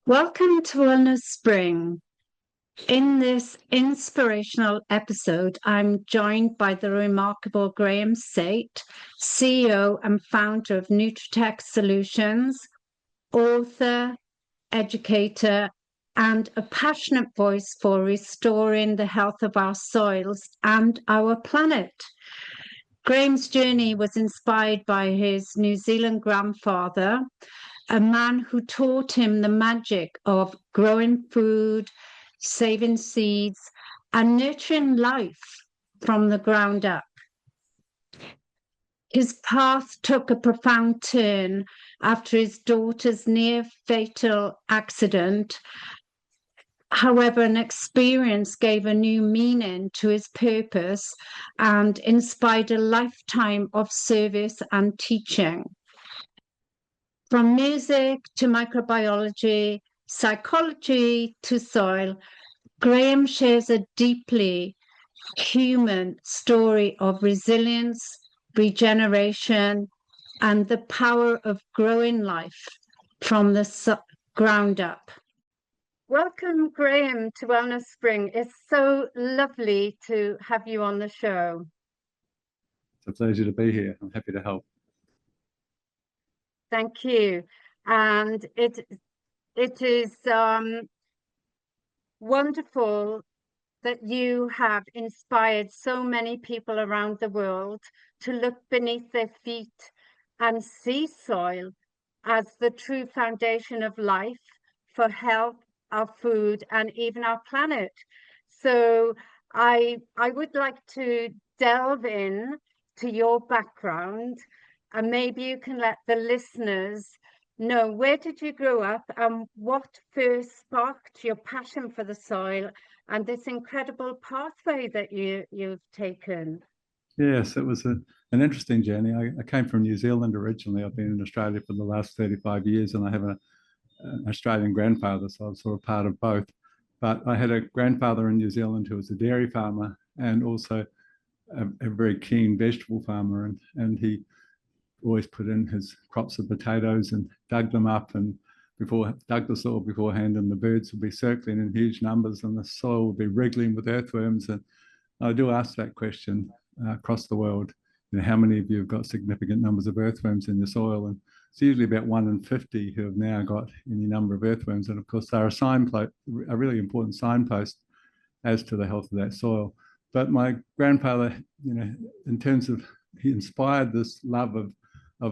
Welcome to Wellness Spring. In this inspirational episode, I'm joined by the remarkable Graeme Sait, CEO and founder of Nutri-Tech Solutions, author, educator, and a passionate voice for restoring the health of our soils and our planet. Graeme's journey was inspired by his New Zealand grandfather, a man who taught him the magic of growing food, saving seeds, and nurturing life from the ground up. His path took a profound turn after his daughter's near fatal accident. However, an experience gave a new meaning to his purpose and inspired a lifetime of service and teaching. From music to microbiology, psychology to soil, Graeme shares a deeply human story of resilience, regeneration, and the power of growing life from the ground up. Welcome, Graeme, to Wellness Spring. It's so lovely to have you on the show. It's a pleasure to be here. I'm happy to help. Thank you. And it is wonderful that you have inspired so many people around the world to look beneath their feet and see soil as the true foundation of life for health, our food, and even our planet. So I would like to delve in to your background, and maybe you can let the listeners know, where did you grow up and what first sparked your passion for the soil and this incredible pathway that you've taken? Yes, it was an interesting journey. I came from New Zealand originally. I've been in Australia for the last 35 years, and I have an Australian grandfather, so I'm sort of part of both. But I had a grandfather in New Zealand who was a dairy farmer and also a very keen vegetable farmer, and he always put in his crops of potatoes and dug them up and dug the soil beforehand, and the birds would be circling in huge numbers and the soil would be wriggling with earthworms. And I do ask that question across the world, how many of you have got significant numbers of earthworms in your soil? And it's usually about 1 in 50 who have now got any number of earthworms. And of course, they're a really important signpost as to the health of that soil. But my grandfather, in terms of, he inspired this love of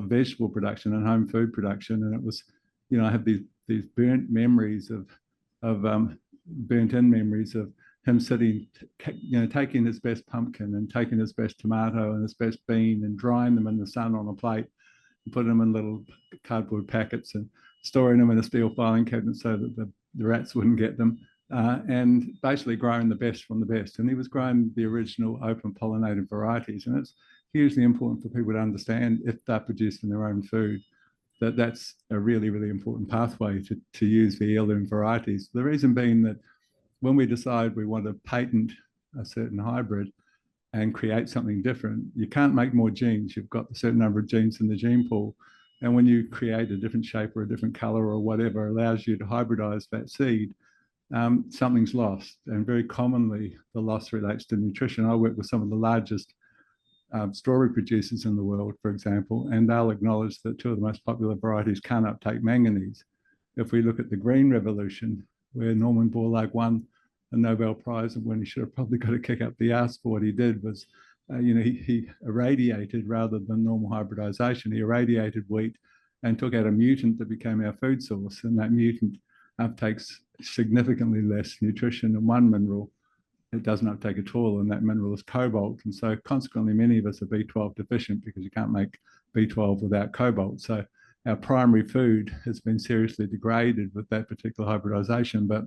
vegetable production and home food production. And it was, I have these burnt memories of burnt-in memories of him sitting, taking his best pumpkin and taking his best tomato and his best bean and drying them in the sun on a plate and putting them in little cardboard packets and storing them in a steel filing cabinet so that the rats wouldn't get them, and basically growing the best from the best. And he was growing the original open pollinated varieties. And it's hugely important for people to understand, if they're producing their own food, that's a really, really important pathway to use the heirloom varieties. The reason being that when we decide we want to patent a certain hybrid and create something different, you can't make more genes. You've got a certain number of genes in the gene pool. And when you create a different shape or a different color or whatever allows you to hybridize that seed, something's lost. And very commonly, the loss relates to nutrition. I work with some of the largest strawberry producers in the world, for example, and they'll acknowledge that 2 of the most popular varieties can't uptake manganese. If we look at the Green Revolution, where Norman Borlaug won a Nobel Prize, and when he should have probably got a kick up the arse for what he did was, he irradiated, rather than normal hybridization, he irradiated wheat and took out a mutant that became our food source. And that mutant uptakes significantly less nutrition than one mineral. It doesn't uptake at all, and that mineral is cobalt. And so consequently, many of us are B12 deficient because you can't make B12 without cobalt. So our primary food has been seriously degraded with that particular hybridization. But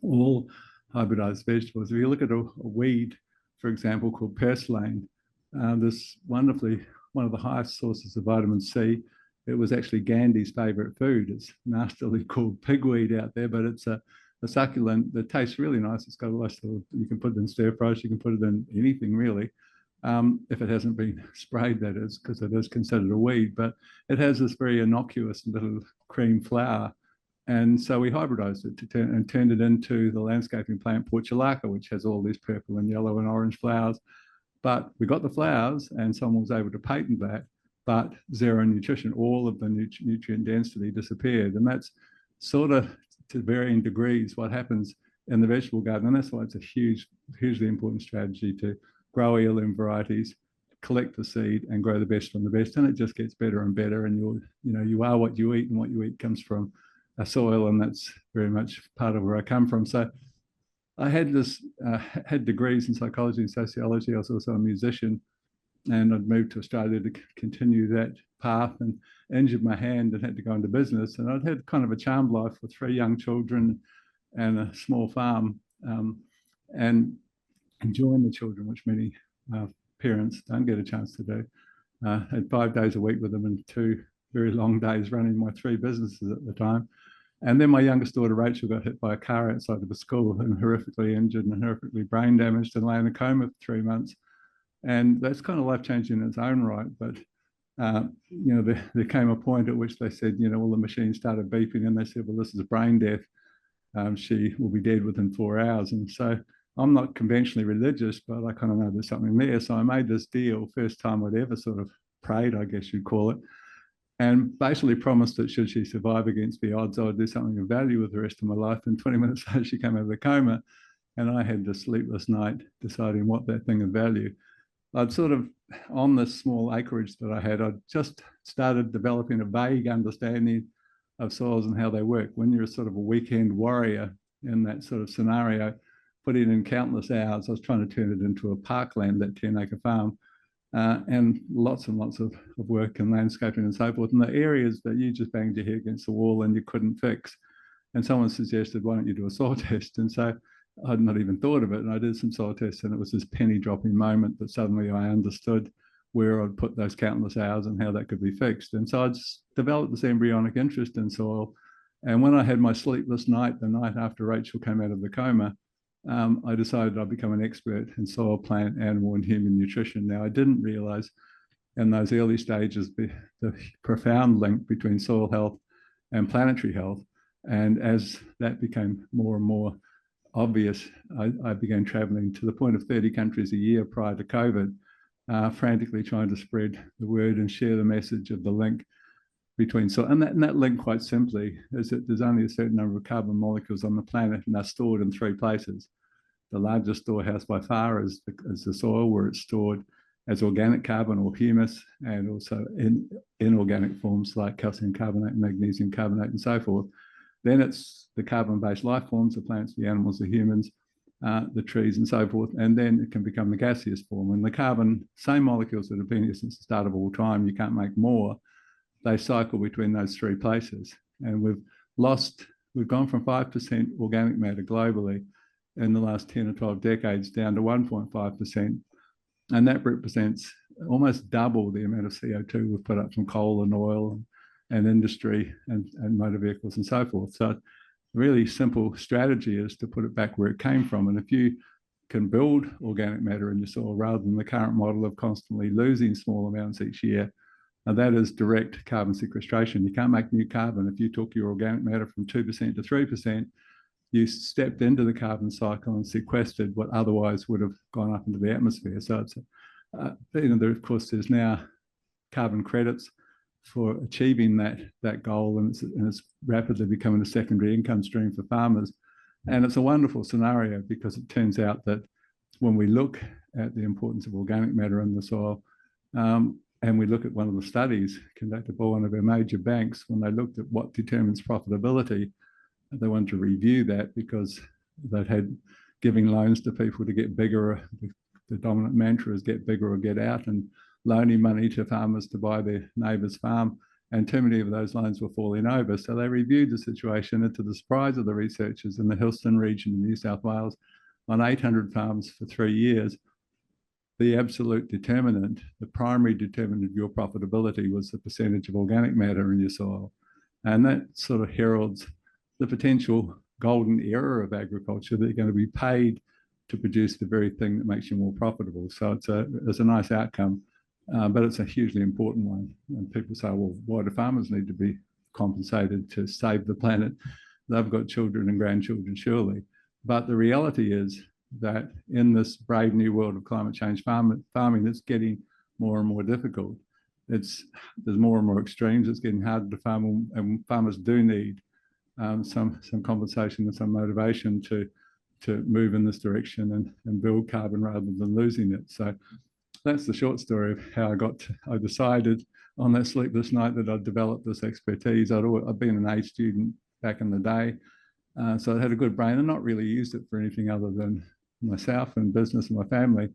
all hybridized vegetables, if you look at a weed, for example, called purslane, this one of the highest sources of vitamin C. It was actually Gandhi's favorite food. It's nastily called pigweed out there, but it's a succulent that tastes really nice. It's got a lot of, you can put it in stir fries, you can put it in anything really, if it hasn't been sprayed, that is, because it is considered a weed. But it has this very innocuous little cream flower, And so we hybridized it and turned it into the landscaping plant Portulaca, which has all these purple and yellow and orange flowers. But we got the flowers and someone was able to patent that, but zero nutrition, all of the nutrient density disappeared. And that's sort of, to varying degrees, what happens in the vegetable garden. And that's why it's a hugely important strategy to grow heirloom varieties, collect the seed and grow the best from the best. And it just gets better and better. And you are what you eat, and what you eat comes from a soil. And that's very much part of where I come from. So I had had degrees in psychology and sociology. I was also a musician, and I'd moved to Australia to continue that path, and injured my hand and had to go into business. And I'd had kind of a charmed life with 3 young children and a small farm, and enjoying the children, which many parents don't get a chance to do. Had 5 days a week with them and 2 very long days running my 3 businesses at the time. And then my youngest daughter, Rachel, got hit by a car outside of a school and horrifically injured and horrifically brain damaged and lay in a coma for 3 months. And that's kind of life-changing in its own right. But, there came a point at which they said, well, the machine started beeping, and they said, well, this is brain death. She will be dead within 4 hours. And so I'm not conventionally religious, but I kind of know there's something there. So I made this deal, first time I'd ever sort of prayed, I guess you'd call it, and basically promised that should she survive against the odds, I would do something of value with the rest of my life. And 20 minutes later, she came out of the coma, and I had this sleepless night deciding what that thing of value. I'd sort of, on this small acreage that I had, I'd just started developing a vague understanding of soils and how they work. When you're sort of a weekend warrior in that sort of scenario, putting in countless hours, I was trying to turn it into a parkland, that 10-acre farm. And lots of work and landscaping and so forth. And the areas that you just banged your head against the wall and you couldn't fix. And someone suggested, why don't you do a soil test? And so I'd not even thought of it. And I did some soil tests, and it was this penny dropping moment that suddenly I understood where I'd put those countless hours and how that could be fixed. And so I'd developed this embryonic interest in soil. And when I had my sleepless night, the night after Rachel came out of the coma, I decided I'd become an expert in soil, plant, animal, and human nutrition. Now, I didn't realize in those early stages the profound link between soil health and planetary health. And as that became more and more obvious, I began traveling to the point of 30 countries a year prior to COVID, frantically trying to spread the word and share the message of the link between soil. And that link, quite simply, is that there's only a certain number of carbon molecules on the planet, and they're stored in 3 places. The largest storehouse by far is the soil, where it's stored as organic carbon or humus, and also in inorganic forms like calcium carbonate, magnesium carbonate, and so forth. Then it's the carbon-based life forms, the plants, the animals, the humans, the trees, and so forth. And then it can become the gaseous form. And the carbon, same molecules that have been here since the start of all time, you can't make more. They cycle between those 3 places. And we've gone from 5% organic matter globally in the last 10 or 12 decades down to 1.5%. And that represents almost double the amount of CO2 we've put up from coal and oil and industry and motor vehicles and so forth. So a really simple strategy is to put it back where it came from. And if you can build organic matter in your soil rather than the current model of constantly losing small amounts each year, and that is direct carbon sequestration. You can't make new carbon. If you took your organic matter from 2% to 3%, you stepped into the carbon cycle and sequestered what otherwise would have gone up into the atmosphere. So it's, of course, there's now carbon credits for achieving that goal, and it's rapidly becoming a secondary income stream for farmers. And it's a wonderful scenario, because it turns out that when we look at the importance of organic matter in the soil, and we look at one of the studies conducted by one of our major banks, when they looked at what determines profitability, they wanted to review that because they'd had giving loans to people to get bigger. The dominant mantra is get bigger or get out, and loaning money to farmers to buy their neighbour's farm. And too many of those loans were falling over. So they reviewed the situation, and to the surprise of the researchers in the Hillston region in New South Wales, on 800 farms for 3 years, the absolute determinant, the primary determinant of your profitability was the percentage of organic matter in your soil. And that sort of heralds the potential golden era of agriculture, that you're going to be paid to produce the very thing that makes you more profitable. So it's a nice outcome, but it's a hugely important one. And people say, well, why do farmers need to be compensated to save the planet. They've got children and grandchildren, surely. But the reality is that in this brave new world of climate change farming, that's getting more and more difficult. There's more and more extremes. It's getting harder to farm, and farmers do need some compensation and some motivation to move in this direction and build carbon rather than losing it. So that's the short story of how I decided on that sleepless night that I'd developed this expertise. I'd been an A student back in the day, so I had a good brain and not really used it for anything other than myself and business and my family,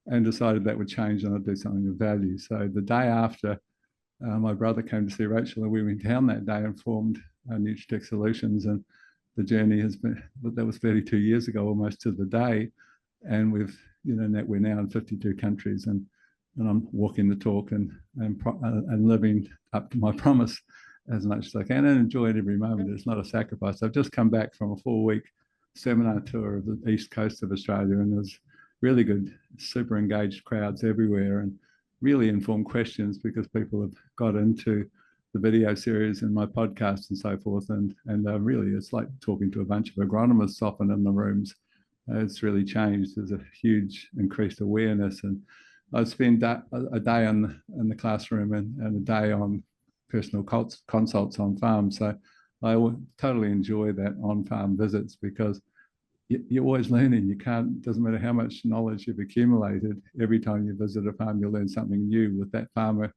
and decided that would change and I'd do something of value. So the day after, my brother came to see Rachel, and we went down that day and formed Nutri-Tech Solutions. And the journey has been, that was 32 years ago, almost to the day. And we're now in 52 countries, and I'm walking the talk and living up to my promise as much as I can, and enjoying every moment. It's not a sacrifice. I've just come back from a 4-week seminar tour of the east coast of Australia, and there's really good, super engaged crowds everywhere, and really informed questions because people have got into the video series and my podcast and so forth. And really, it's like talking to a bunch of agronomists often in the rooms. It's really changed. There's a huge increased awareness. And I spend a day in the classroom and a day on personal consults on farms. So I totally enjoy that on-farm visits, because you're always learning. Doesn't matter how much knowledge you've accumulated, every time you visit a farm, you'll learn something new with that farmer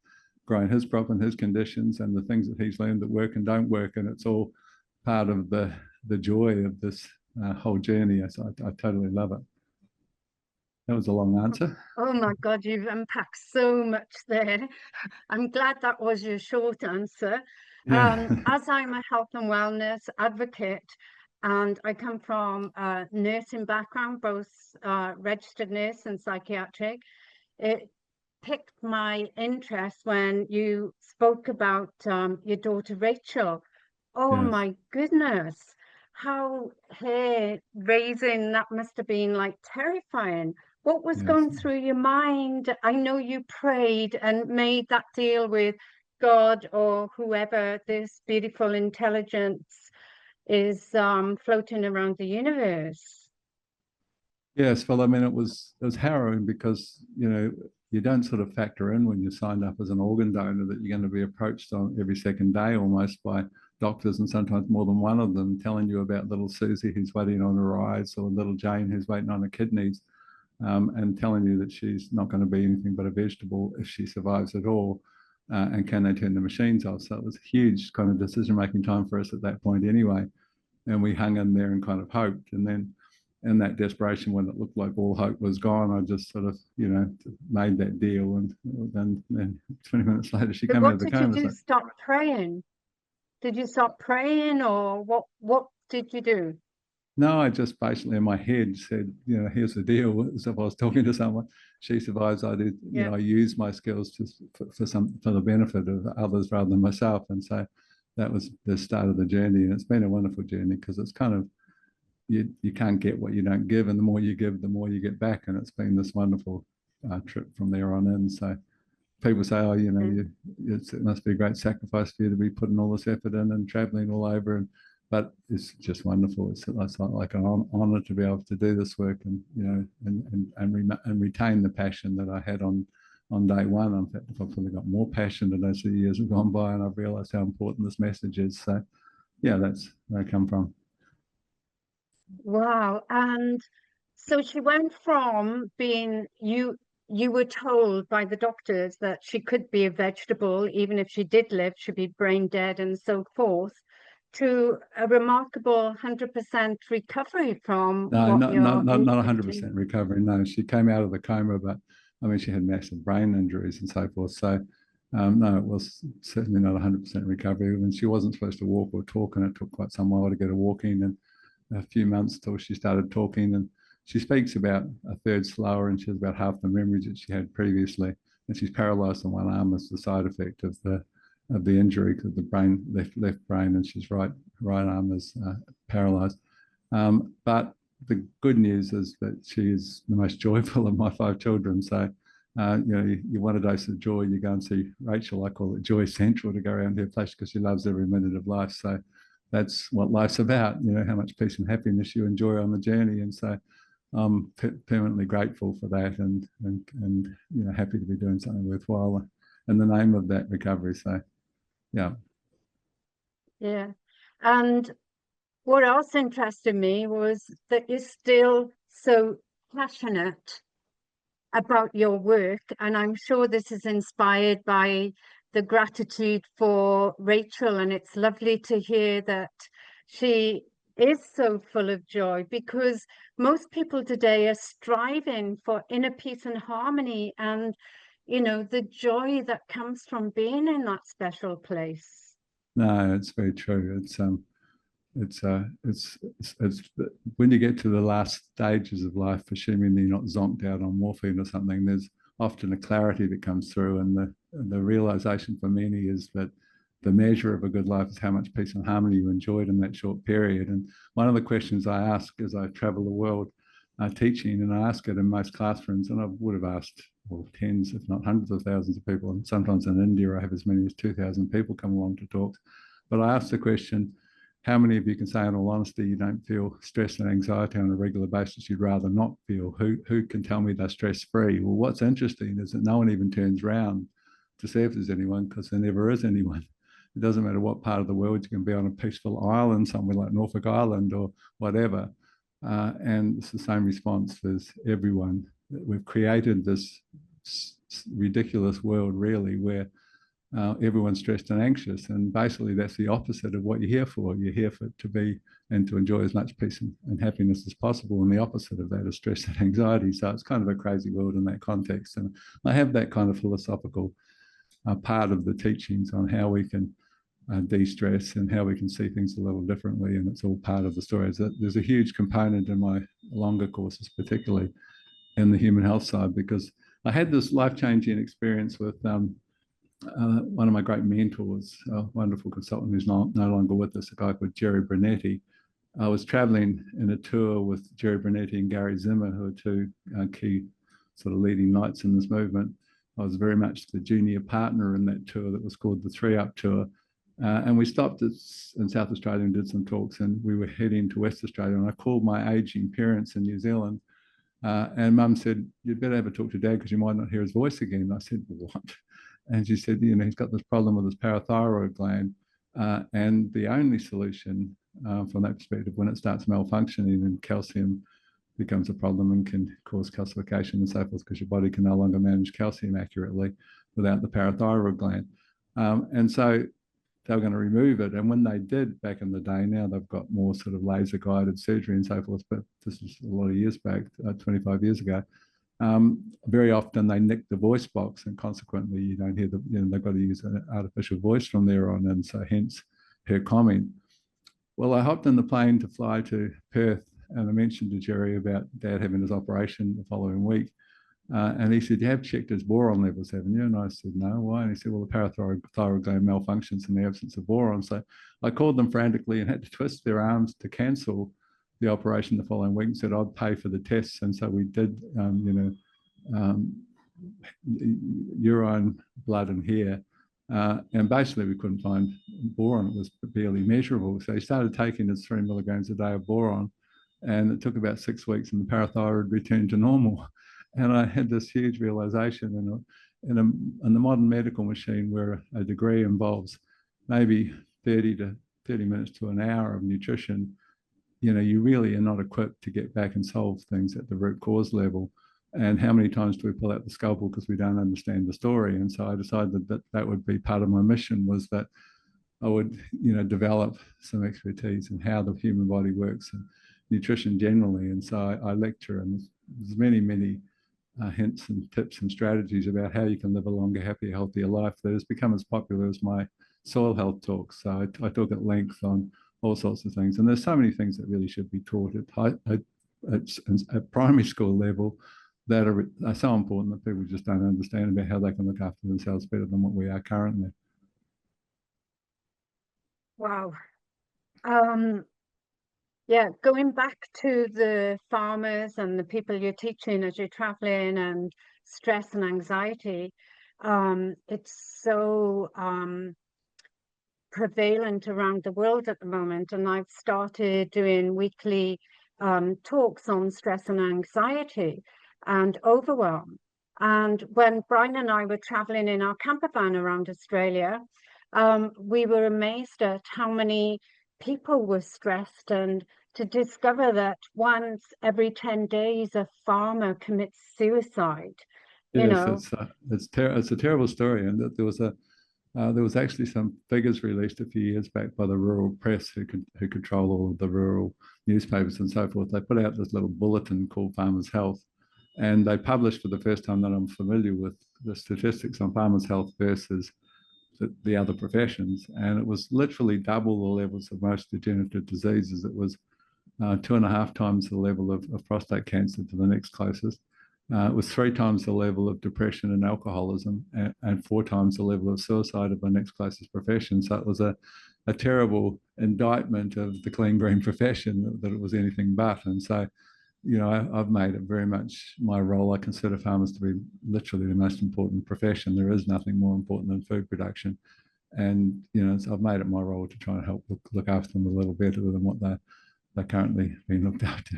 growing his crop and his conditions and the things that he's learned that work and don't work. And it's all part of the joy of this whole journey. So I totally love it. That was a long answer. Oh my God, you've unpacked so much there. I'm glad that was your short answer. Yeah. As I'm a health and wellness advocate, and I come from a nursing background, both registered nurse and psychiatric, it piqued my interest when you spoke about your daughter Rachel. Oh Yes. my goodness, how hair raising that must have been, like, terrifying. What was Yes. going through your mind? I know you prayed and made that deal with God or whoever this beautiful intelligence is floating around the universe. Yes, well, I mean, it was harrowing because, you don't sort of factor in when you signed up as an organ donor that you're going to be approached on every second day almost by doctors, and sometimes more than one of them, telling you about little Susie who's waiting on her eyes, or little Jane who's waiting on her kidneys, and telling you that she's not going to be anything but a vegetable if she survives at all. And can they turn the machines off? So it was a huge kind of decision-making time for us at that point anyway. And we hung in there and kind of hoped. And then in that desperation, when it looked like all hope was gone, I just sort of, made that deal. And then 20 minutes later, she came out of the coma. What did you do? Stop praying? Did you stop praying, or what did you do? No, I just basically in my head said, here's the deal. As if I was talking to someone. She survives. I do. Yeah. I use my skills for the benefit of others rather than myself. And so that was the start of the journey. And it's been a wonderful journey, because it's kind of, you can't get what you don't give, and the more you give, the more you get back. And it's been this wonderful trip from there on in. So people say, oh, it must be a great sacrifice for you to be putting all this effort in and traveling all over. But it's just wonderful. It's like an honor to be able to do this work, and and retain the passion that I had on day one. In fact, I've probably got more passionate as the years have gone by, and I've realised how important this message is. So, yeah, that's where I come from. Wow. And so she went from being, you were told by the doctors that she could be a vegetable, even if she did live, she'd be brain dead and so forth, to a remarkable 100% recovery from No, what not you're 100% recovery. No, she came out of the coma, but I mean, she had massive brain injuries and so forth. So, no, it was certainly not 100% recovery. And she wasn't supposed to walk or talk, and it took quite some while to get her walking, and a few months till she started talking. And she speaks about a third slower, and she has about half the memory that she had previously. And she's paralysed on one arm as the side effect of the injury, because the brain, left brain, and she's right arm is paralysed. But the good news is that she is the most joyful of my 5 children. So you want a dose of joy, you go and see Rachel. I call it Joy Central, to go around her place because she loves every minute of life. So that's what life's about, how much peace and happiness you enjoy on the journey. And so I'm permanently grateful for that, and happy to be doing something worthwhile in the name of that recovery. So yeah. And what else interested me was that you're still so passionate about your work, and I'm sure this is inspired by the gratitude for Rachel, and it's lovely to hear that she is so full of joy, because most people today are striving for inner peace and harmony, and the joy that comes from being in that special place. No, it's very true. It's when you get to the last stages of life, assuming you're not zonked out on morphine or something, there's often a clarity that comes through, and the realization for many is that the measure of a good life is how much peace and harmony you enjoyed in that short period. And one of the questions I ask as I travel the world teaching, and I ask it in most classrooms, and I would have asked tens, if not hundreds of thousands of people, and sometimes in India I have as many as 2,000 people come along to talks. But I ask the question, how many of you can say in all honesty you don't feel stress and anxiety on a regular basis you'd rather not feel? Who can tell me they're stress-free? Well, what's interesting is that no one even turns around to see if there's anyone, because there never is anyone. It doesn't matter what part of the world. You can be on a peaceful island somewhere like Norfolk Island or whatever, and it's the same response as everyone. We've created this ridiculous world, really, where everyone's stressed and anxious, and basically that's the opposite of what you're here for. You're here to be and to enjoy as much peace and happiness as possible, and the opposite of that is stress and anxiety. So it's kind of a crazy world in that context, and I have that kind of philosophical part of the teachings on how we can de-stress and how we can see things a little differently, and it's all part of the story. There's a huge component in my longer courses, particularly in the human health side, because I had this life-changing experience with one of my great mentors, a wonderful consultant who's no longer with us, a guy called Jerry Brunetti. I was traveling in a tour with Jerry Brunetti and Gary Zimmer, who are two key sort of leading lights in this movement. I was very much the junior partner in that tour that was called the 3-Up Tour. And we stopped in South Australia and did some talks, and we were heading to West Australia, and I called my aging parents in New Zealand, and Mum said, "You'd better have a talk to Dad because you might not hear his voice again." I said, "What?" And she said, he's got this problem with his parathyroid gland, and the only solution from that perspective, when it starts malfunctioning and calcium becomes a problem and can cause calcification and so forth, because your body can no longer manage calcium accurately without the parathyroid gland. And so they were going to remove it. And when they did back in the day, now they've got more sort of laser guided surgery and so forth, but this is a lot of years back, 25 years ago. Very often they nick the voice box, and consequently you don't hear they've got to use an artificial voice from there on, and so hence her comment. Well, I hopped in the plane to fly to Perth, and I mentioned to Jerry about Dad having his operation the following week, and he said, "You have checked his boron levels, haven't you?" And I said, "No, why?" And he said, "Well, the parathyroid gland malfunctions in the absence of boron." So I called them frantically and had to twist their arms to cancel the operation the following week, and said I'd pay for the tests. And so we did, urine, blood, and hair, and basically we couldn't find boron. It was barely measurable. So he started taking his 3 milligrams a day of boron, and it took about 6 weeks, and the parathyroid returned to normal. And I had this huge realization in the modern medical machine, where a degree involves maybe 30 minutes to an hour of nutrition. You really are not equipped to get back and solve things at the root cause level. And how many times do we pull out the scalpel because we don't understand the story? And so I decided that would be part of my mission, was that I would, develop some expertise in how the human body works and nutrition generally. And so I lecture, and there's many, many hints and tips and strategies about how you can live a longer, happier, healthier life that has become as popular as my soil health talks. So I talk at length on all sorts of things. And there's so many things that really should be taught at primary school level that are so important that people just don't understand about how they can look after themselves better than what we are currently. Wow. Yeah, going back to the farmers and the people you're teaching as you're traveling and stress and anxiety. It's so prevalent around the world at the moment, and I've started doing weekly talks on stress and anxiety and overwhelm. And when Brian and I were traveling in our camper van around Australia, we were amazed at how many people were stressed, and to discover that once every 10 days a farmer commits suicide. Yes, it's a terrible story, and that there was actually some figures released a few years back by the rural press who control all of the rural newspapers and so forth. They put out this little bulletin called Farmers Health, and they published for the first time that I'm familiar with the statistics on farmers' health versus the other professions, and it was literally double the levels of most degenerative diseases. It was 2.5 times the level of prostate cancer to the next closest. It was 3 times the level of depression and alcoholism, and 4 times the level of suicide of the next closest profession. So it was a terrible indictment of the clean green profession that it was anything but. And so, I've made it very much my role. I consider farmers to be literally the most important profession. There is nothing more important than food production. And, so I've made it my role to try and help look after them a little better than what they're currently being looked after,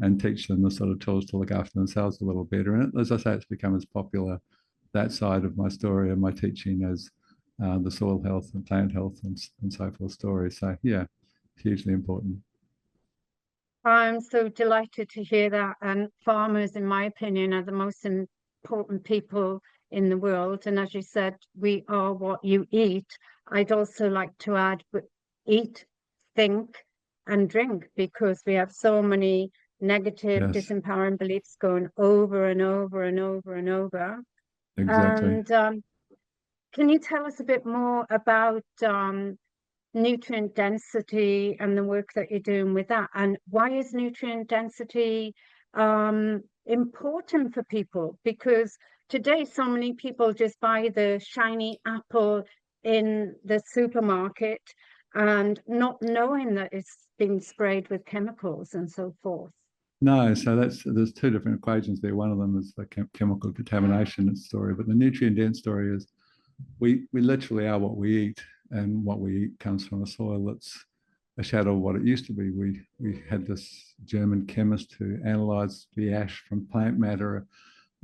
and teach them the sort of tools to look after themselves a little better. And as I say, it's become as popular, that side of my story and my teaching, as the soil health and plant health and so forth story. So yeah, hugely important. I'm so delighted to hear that. And farmers, in my opinion, are the most important people in the world. And as you said, we are what you eat. I'd also like to add, eat, think, and drink, because we have so many negative, Yes, disempowering beliefs going over and over and over and over. exactly. And can you tell us a bit more about nutrient density and the work that you're doing with that? And why is nutrient density important for people? Because today, so many people just buy the shiny apple in the supermarket and not knowing that it's been sprayed with chemicals and so forth. No, so there's 2 different equations there. One of them is the chemical contamination story, but the nutrient dense story is we literally are what we eat, and what we eat comes from a soil that's a shadow of what it used to be. We had this German chemist who analysed the ash from plant matter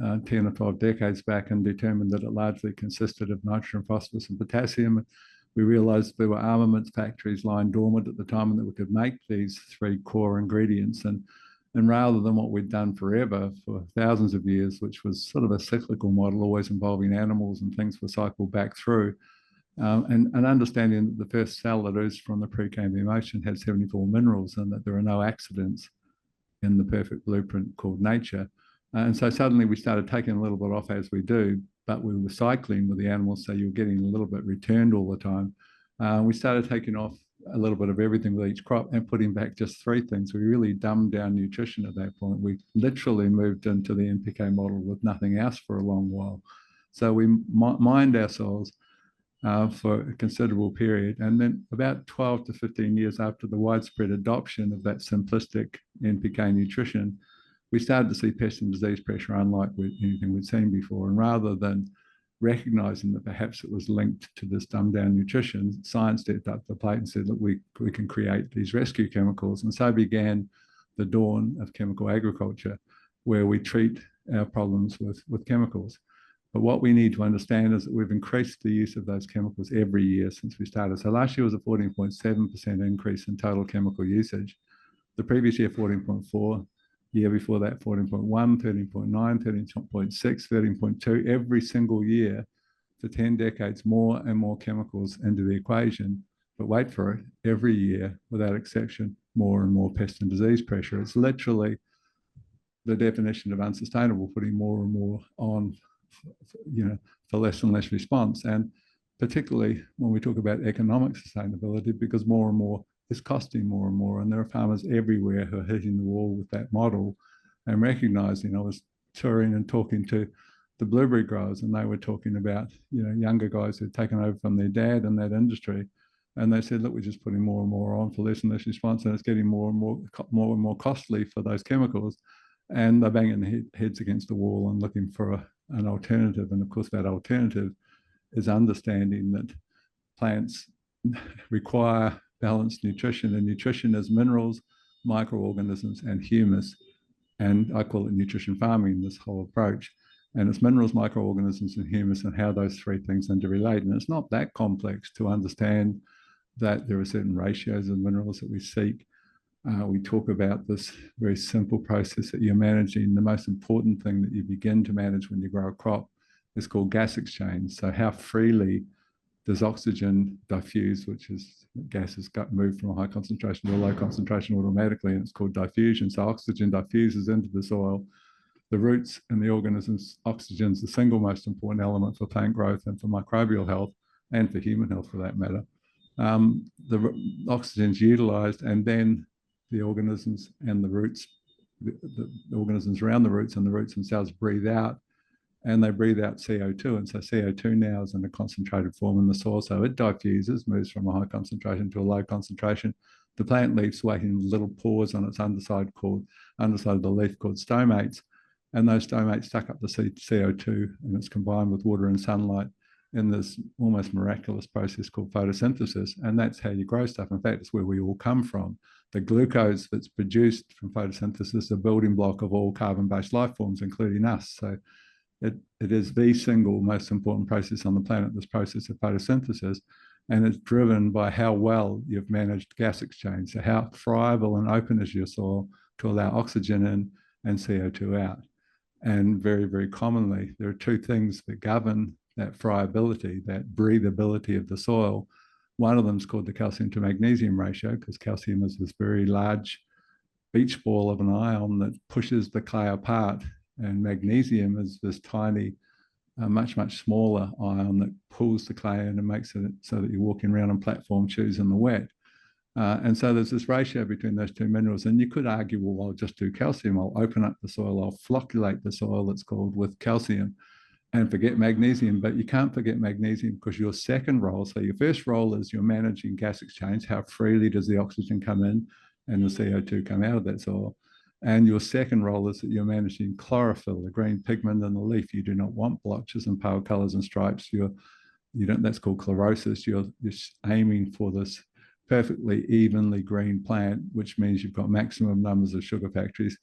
10 or 12 decades back, and determined that it largely consisted of nitrogen, phosphorus, and potassium. We realised there were armaments factories lying dormant at the time, and that we could make these 3 core ingredients. And rather than what we'd done forever for thousands of years, which was sort of a cyclical model, always involving animals and things were cycled back through, and understanding that the first cell that oozed from the Precambrian ocean had 74 minerals, and that there are no accidents in the perfect blueprint called nature. And so suddenly we started taking a little bit off, as we do, but we were cycling with the animals, so you were getting a little bit returned all the time. We started taking off a little bit of everything with each crop and putting back just 3 things. We really dumbed down nutrition at that point. We literally moved into the NPK model with nothing else for a long while. So we mined ourselves for a considerable period. And then about 12 to 15 years after the widespread adoption of that simplistic NPK nutrition, we started to see pest and disease pressure unlike anything we'd seen before. And rather than recognizing that perhaps it was linked to this dumbed down nutrition, science stepped up to the plate and said, look, we can create these rescue chemicals. And so began the dawn of chemical agriculture, where we treat our problems with chemicals. But what we need to understand is that we've increased the use of those chemicals every year since we started. So last year was a 14.7% increase in total chemical usage. The previous year, 14.4. Year before that, 14.1, 13.9, 13.6, 13.2. Every single year for 10 decades, more and more chemicals into the equation. But wait for it, every year, without exception, more and more pest and disease pressure. It's literally the definition of unsustainable, putting more and more on, for less and less response. And particularly when we talk about economic sustainability, because more and more is costing more and more. And there are farmers everywhere who are hitting the wall with that model and recognizing. I was touring and talking to the blueberry growers, and they were talking about, younger guys who'd taken over from their dad in that industry. And they said, look, we're just putting more and more on for less and less response, and it's getting more and more costly for those chemicals. And they're banging their heads against the wall and looking for an alternative. And of course, that alternative is understanding that plants require balanced nutrition, and nutrition is minerals, microorganisms, and humus. And I call it nutrition farming, this whole approach. And it's minerals, microorganisms, and humus, and how those three things interrelate. And it's not that complex to understand that there are certain ratios of minerals that we seek. We talk about this very simple process that you're managing. The most important thing that you begin to manage when you grow a crop is called gas exchange. So how freely does oxygen diffuse, which is gases got moved from a high concentration to a low concentration automatically, and it's called diffusion. So oxygen diffuses into the soil. The roots and the organisms, oxygen is the single most important element for plant growth and for microbial health, and for human health for that matter. The oxygen is utilized, and then the organisms and the roots, the organisms around the roots and the roots themselves breathe out, and they breathe out CO2. And so CO2 now is in a concentrated form in the soil. So it diffuses, moves from a high concentration to a low concentration. The plant leaves waiting little pores on its underside of the leaf called stomates. And those stomates suck up the CO2, and it's combined with water and sunlight in this almost miraculous process called photosynthesis. And that's how you grow stuff. In fact, it's where we all come from. The glucose that's produced from photosynthesis is a building block of all carbon-based life forms, including us. So it is the single most important process on the planet, this process of photosynthesis, and it's driven by how well you've managed gas exchange. So how friable and open is your soil to allow oxygen in and CO2 out. And very, very commonly, there are two things that govern that friability, that breathability of the soil. One of them is called the calcium to magnesium ratio, because calcium is this very large beach ball of an ion that pushes the clay apart. And magnesium is this tiny, much, much smaller ion that pulls the clay in and makes it so that you're walking around on platform shoes in the wet. And so there's this ratio between those two minerals. And you could argue, well, I'll just do calcium. I'll open up the soil. I'll flocculate the soil, it's called, with calcium, and forget magnesium. But you can't forget magnesium, because your second role, so your first role is you're managing gas exchange. How freely does the oxygen come in and the CO2 come out of that soil? And your second role is that you're managing chlorophyll, the green pigment in the leaf. You do not want blotches and pale colors and stripes. That's called chlorosis. You're aiming for this perfectly evenly green plant, which means you've got maximum numbers of sugar factories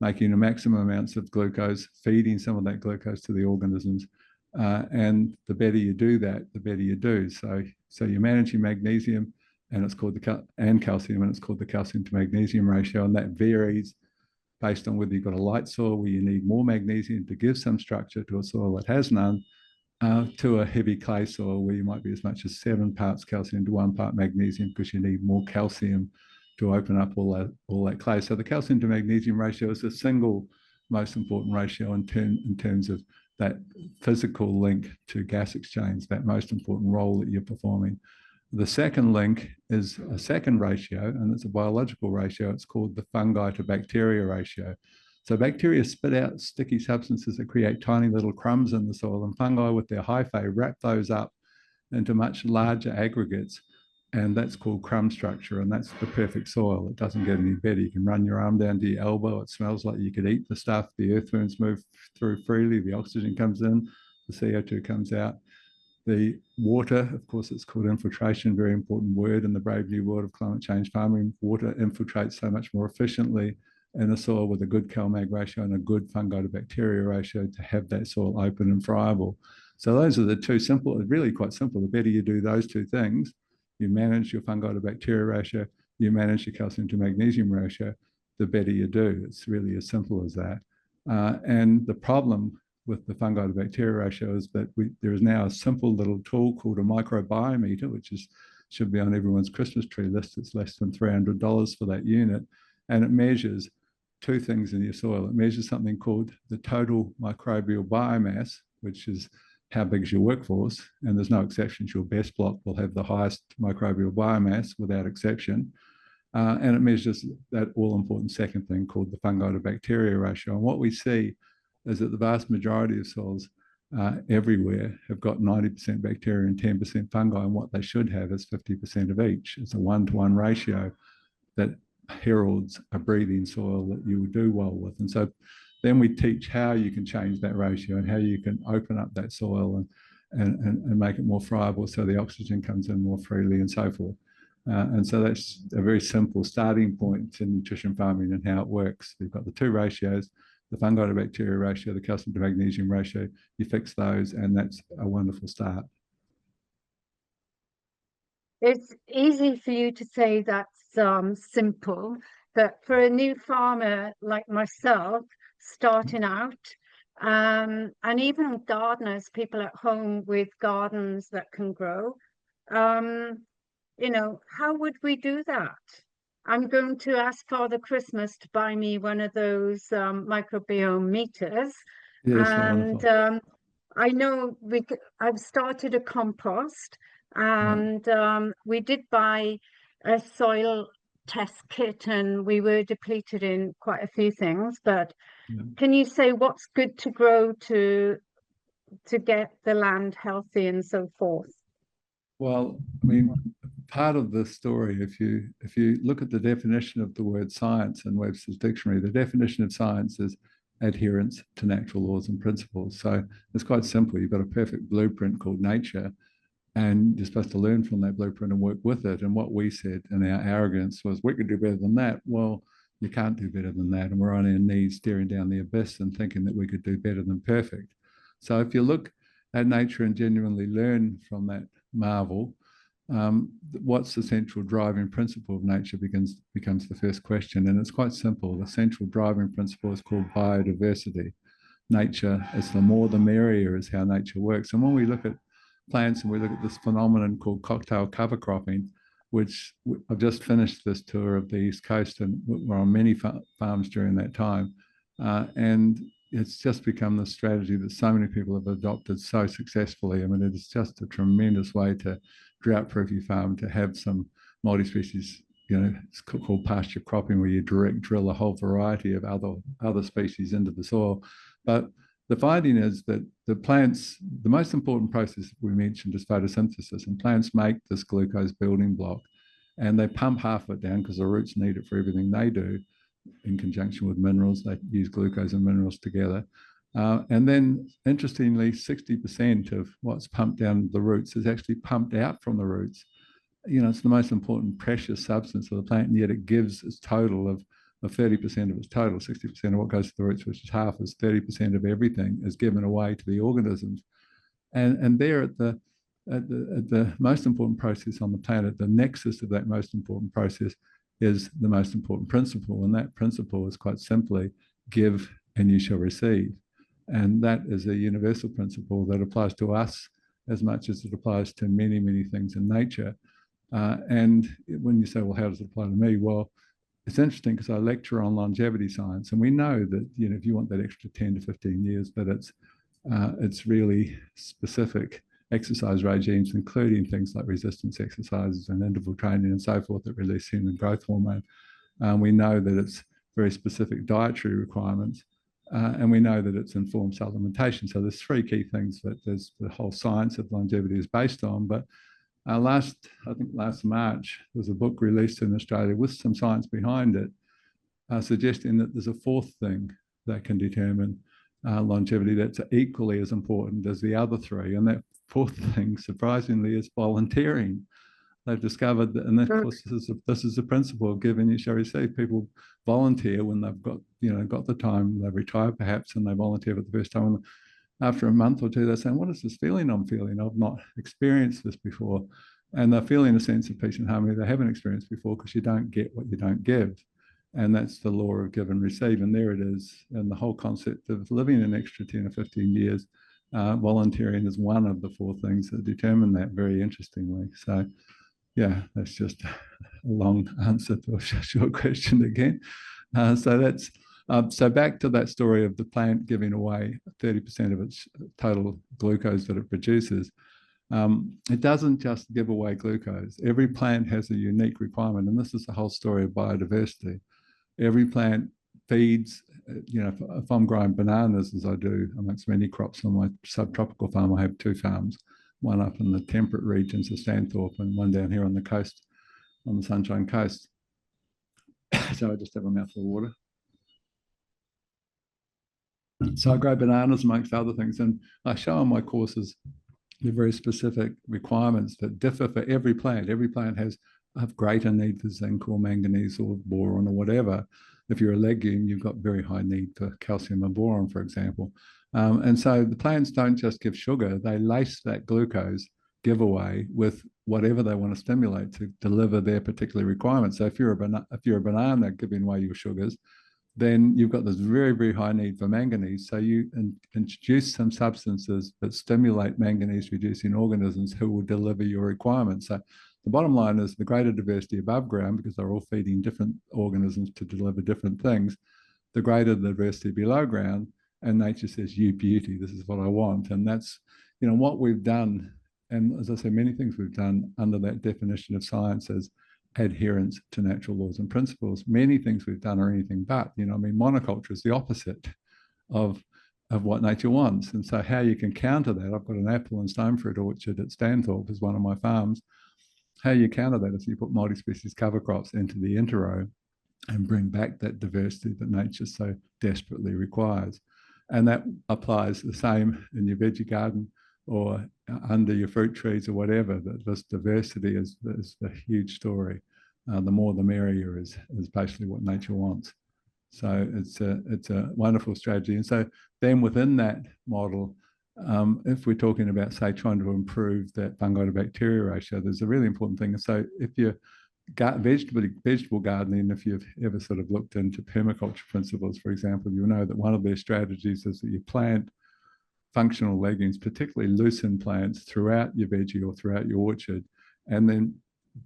making a maximum amounts of glucose, feeding some of that glucose to the organisms. And the better you do that, the better you do. So you're managing magnesium, and it's called calcium, and it's called the calcium to magnesium ratio. And that varies based on whether you've got a light soil where you need more magnesium to give some structure to a soil that has none, to a heavy clay soil where you might be as much as 7 parts calcium to 1 part magnesium, because you need more calcium to open up all that clay. So the calcium to magnesium ratio is the single most important ratio in terms of that physical link to gas exchange, that most important role that you're performing. The second link is a second ratio, and it's a biological ratio. It's called the fungi to bacteria ratio. So bacteria spit out sticky substances that create tiny little crumbs in the soil, and fungi with their hyphae wrap those up into much larger aggregates, and that's called crumb structure, and that's the perfect soil. It doesn't get any better. You can run your arm down to your elbow. It smells like you could eat the stuff. The earthworms move through freely. The oxygen comes in. The CO2 comes out. The water, of course, it's called infiltration, very important word in the brave new world of climate change farming. Water infiltrates so much more efficiently in a soil with a good CalMag ratio and a good fungi to bacteria ratio to have that soil open and friable. So those are the two simple, really quite simple. The better you do those two things, you manage your fungi to bacteria ratio, you manage your calcium to magnesium ratio, the better you do. It's really as simple as that. And the problem with the fungi to bacteria ratio is that there is now a simple little tool called a microbiome, which should be on everyone's Christmas tree list. It's less than $300 for that unit. And it measures two things in your soil. It measures something called the total microbial biomass, which is how big is your workforce, and there's no exceptions. Your best block will have the highest microbial biomass without exception. And it measures that all-important second thing called the fungi to bacteria ratio. And what we see is that the vast majority of soils everywhere have got 90% bacteria and 10% fungi, and what they should have is 50% of each. It's a 1-to-1 ratio that heralds a breathing soil that you would do well with. And so then we teach how you can change that ratio and how you can open up that soil and make it more friable so the oxygen comes in more freely and so forth. And so that's a very simple starting point in nutrition farming and how it works. We've got the two ratios, the fungi to bacteria ratio, the calcium to magnesium ratio. You fix those and that's a wonderful start. It's easy for you to say that's simple, but for a new farmer like myself, starting out, and even gardeners, people at home with gardens that can grow, you know, how would we do that? I'm going to ask Father Christmas to buy me one of those microbiome meters, Yes, and wonderful. I know I've started a compost, Yeah. and we did buy a soil test kit, and we were depleted in quite a few things. But Yeah. can you say what's good to grow to get the land healthy and so forth? Well, I mean, part of the story, if you look at the definition of the word science in Webster's dictionary, the definition of science is adherence to natural laws and principles. So it's quite simple. You've got a perfect blueprint called nature, and you're supposed to learn from that blueprint and work with it. And what we said in our arrogance was, we could do better than that. Well, you can't do better than that. And we're on our knees staring down the abyss and thinking that we could do better than perfect. So if you look at nature and genuinely learn from that marvel, what's the central driving principle of nature becomes the first question. And it's quite simple. The central driving principle is called biodiversity. Nature is the more the merrier is how nature works. And when we look at plants and we look at this phenomenon called cocktail cover cropping, which I've just finished this tour of the East Coast and we're on many farms during that time. And it's just become the strategy that so many people have adopted so successfully. I mean, it is just a tremendous way to drought-proof your farm, to have some multi-species, you know, it's called pasture cropping, where you direct drill a whole variety of other species into the soil. But the finding is that the plants, the most important process we mentioned is photosynthesis, and plants make this glucose building block and they pump half of it down because the roots need it for everything they do. In conjunction with minerals, they use glucose and minerals together. And then, interestingly, 60% of what's pumped down the roots is actually pumped out from the roots. You know, it's the most important precious substance of the plant, and yet it gives its total of 30% of its total. 60% of what goes to the roots, which is half, is 30% of everything, is given away to the organisms. And there at the most important process on the planet, the nexus of that most important process is the most important principle. And that principle is quite simply, give and you shall receive. And that is a universal principle that applies to us as much as it applies to many, many things in nature. And when you say, well, how does it apply to me? Well, it's interesting because I lecture on longevity science, and we know that, you know, if you want that extra 10 to 15 years, that it's really specific exercise regimes, including things like resistance exercises and interval training and so forth, that release human growth hormone. We know that it's very specific dietary requirements, and we know that it's informed supplementation. So there's three key things that there's the whole science of longevity is based on. But I think last March, there was a book released in Australia with some science behind it, suggesting that there's a fourth thing that can determine longevity that's equally as important as the other three. And that fourth thing, surprisingly, is volunteering. They've discovered that, and of course, this is the principle of give and you shall receive. People volunteer when they've got the time. They retire perhaps, and they volunteer for the first time. And after a month or two, they're saying, "What is this feeling I'm feeling? I've not experienced this before," and they're feeling a sense of peace and harmony they haven't experienced before, because you don't get what you don't give. And that's the law of give and receive. And there it is. And the whole concept of living an extra 10 or 15 years, volunteering is one of the four things that determine that, very interestingly. So, yeah, that's just a long answer to a short question again. So back to that story of the plant giving away 30% of its total glucose that it produces. It doesn't just give away glucose. Every plant has a unique requirement, and this is the whole story of biodiversity. Every plant feeds, if I'm growing bananas, as I do amongst many crops on my subtropical farm, I have two farms, one up in the temperate regions of Stanthorpe and one down here on the coast, on the Sunshine Coast. So I just have a mouthful of water. So I grow bananas amongst other things, and I show in my courses the very specific requirements that differ for every plant. Every plant has a greater need for zinc or manganese or boron or whatever. If you're a legume, you've got very high need for calcium and boron, for example. And so the plants don't just give sugar, they lace that glucose giveaway with whatever they want to stimulate to deliver their particular requirements. So if you're a banana giving away your sugars, then you've got this very, very high need for manganese. So you introduce some substances that stimulate manganese reducing organisms who will deliver your requirements. So the bottom line is the greater diversity above ground, because they're all feeding different organisms to deliver different things, the greater the diversity below ground. And nature says, you beauty, this is what I want. And that's, what we've done. And as I say, many things we've done under that definition of science as adherence to natural laws and principles. Many things we've done are anything but. Monoculture is the opposite of what nature wants. And so how you can counter that, I've got an apple and stone fruit orchard at Stanthorpe as one of my farms. How you counter that is you put multi-species cover crops into the interrow and bring back that diversity that nature so desperately requires. And that applies the same in your veggie garden or under your fruit trees or whatever. That this diversity is a huge story. The more the merrier is basically what nature wants. So it's a wonderful strategy. And so then within that model, if we're talking about, say, trying to improve that fungi to bacteria ratio, there's a really important thing. And so if you're vegetable gardening, if you've ever sort of looked into permaculture principles, for example, you'll know that one of their strategies is that you plant functional legumes, particularly lucerne plants, throughout your veggie or throughout your orchard, and then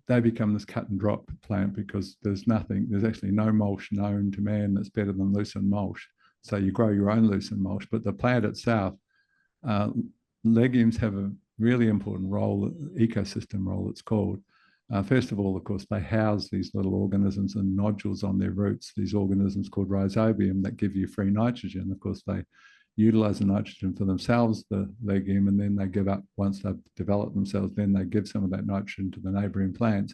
they become this cut and drop plant because there's actually no mulch known to man that's better than lucerne mulch. So you grow your own lucerne mulch, but the plant itself, legumes have a really important role, ecosystem role it's called. First of all, of course, they house these little organisms and nodules on their roots, these organisms called rhizobium that give you free nitrogen. Of course, they utilize the nitrogen for themselves, the legume, and then they give up, once they've developed themselves, then they give some of that nitrogen to the neighboring plants.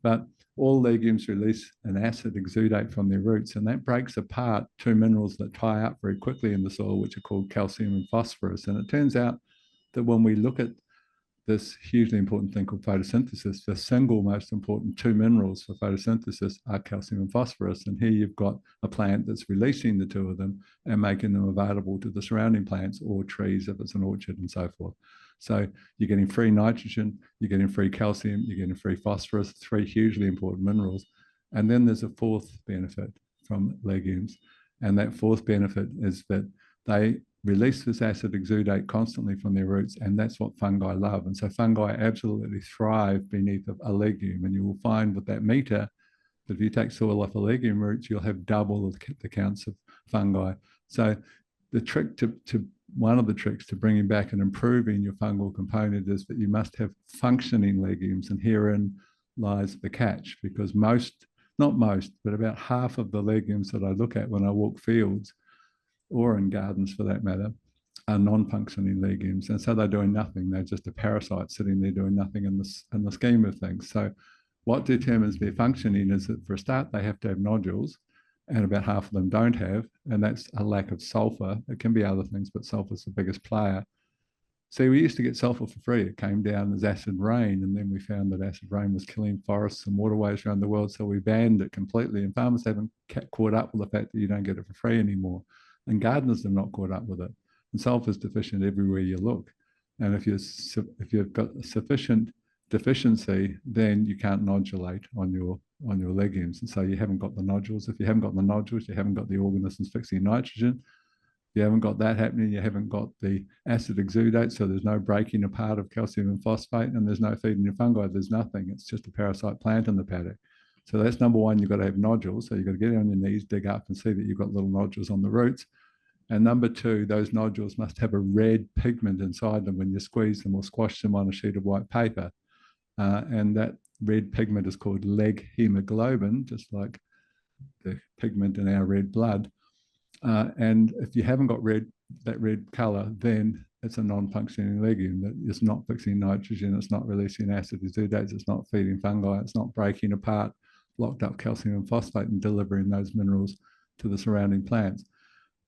But all legumes release an acid exudate from their roots, and that breaks apart two minerals that tie up very quickly in the soil, which are called calcium and phosphorus. And it turns out that when we look at this hugely important thing called photosynthesis, the single most important two minerals for photosynthesis are calcium and phosphorus. And here you've got a plant that's releasing the two of them and making them available to the surrounding plants or trees if it's an orchard and so forth. So you're getting free nitrogen, you're getting free calcium, you're getting free phosphorus, three hugely important minerals. And then there's a fourth benefit from legumes. And that fourth benefit is that they release this acid exudate constantly from their roots, and that's what fungi love. And so fungi absolutely thrive beneath a legume. And you will find with that meter that if you take soil off a legume roots, you'll have double the counts of fungi. So the trick one of the tricks to bringing back and improving your fungal component is that you must have functioning legumes. And herein lies the catch, because not most, but about half of the legumes that I look at when I walk fields, or in gardens for that matter, are non-functioning legumes. And so they're doing nothing. They're just a parasite sitting there doing nothing in the scheme of things. So what determines their functioning is that for a start, they have to have nodules, and about half of them don't have, and that's a lack of sulfur. It can be other things, but sulfur's the biggest player. See, we used to get sulfur for free. It came down as acid rain, and then we found that acid rain was killing forests and waterways around the world, so we banned it completely, and farmers haven't caught up with the fact that you don't get it for free anymore. And gardeners have not caught up with it. And sulfur is deficient everywhere you look. And if you've got sufficient deficiency, then you can't nodulate on your legumes. And so you haven't got the nodules. If you haven't got the nodules, you haven't got the organisms fixing nitrogen. If you haven't got that happening, you haven't got the acid exudate, so there's no breaking apart of calcium and phosphate, and there's no feeding your fungi. There's nothing. It's just a parasite plant in the paddock. So that's number one, you've got to have nodules. So you've got to get on your knees, dig up and see that you've got little nodules on the roots. And number two, those nodules must have a red pigment inside them when you squeeze them or squash them on a sheet of white paper. And that red pigment is called leg hemoglobin, just like the pigment in our red blood. And if you haven't got that red color, then it's a non-functioning legume that is not fixing nitrogen, it's not releasing acid exudates, it's not feeding fungi, it's not breaking apart locked up calcium and phosphate and delivering those minerals to the surrounding plants.